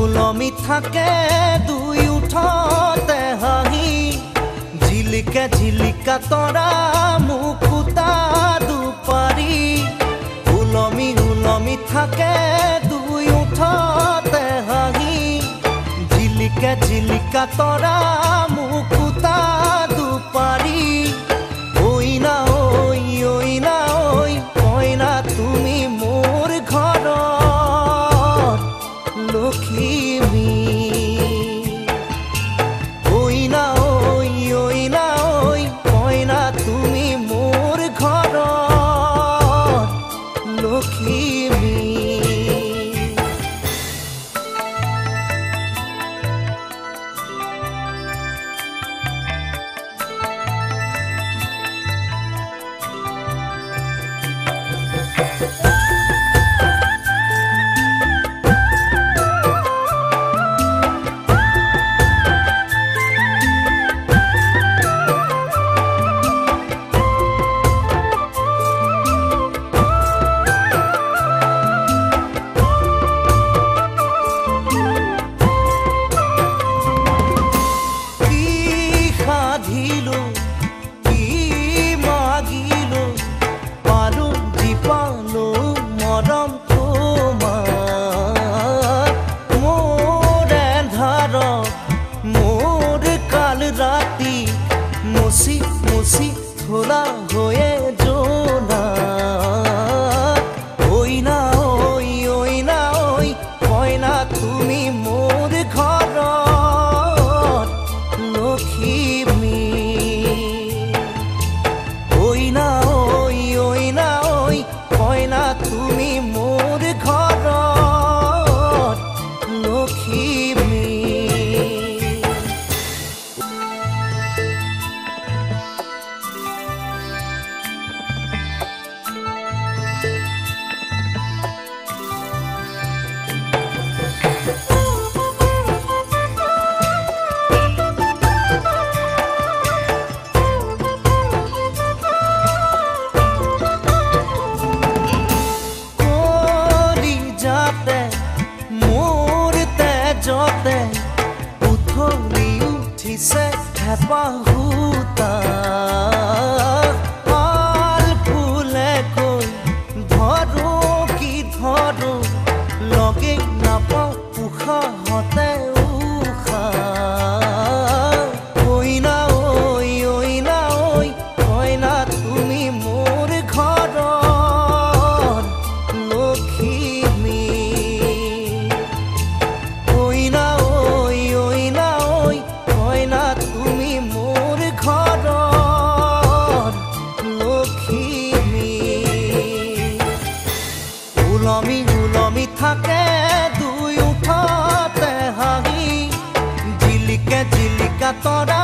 উলমি থাকে দুই উঠতে হাঁহি ঝিলিকা ঝিলিকা তৰা মুকুতা দুপাৰি উলমি থাকে দুই উঠতে হাঁহি ঝিলিকা ঝিলিকা তৰা মুকুতা দুপাৰি ঐ না ঐ কইনা তুমি মোৰ ঘৰৰ লক্ষ্মী ঐ না ঐ কইনা তুমি মোৰ ঘৰৰ লক্ষ্মী মুছি থোলা হয়ে জোনা ঐ না ঐ কইনা তুমি মোৰ ঘৰৰ লক্ষ্মী ঐ না ঐ কইনা তুমি মোৰ ঘৰৰ লক্ষ্মী উঠলি উঠিছে হেঁপাহুতা পাল ফুলে কৈ ধৰো কি ধৰো লগে নাপাওঁ উশাহতে ঐ না ঐ কইনা তুমি মোৰ ঘৰৰ লক্ষ্মী ঐ না কইনা তুমি মোৰ ঘৰৰ লক্ষ্মী উলমি থাকে দুই উঠতে হাঁহি ঝিলিকা ঝিলিকা তৰা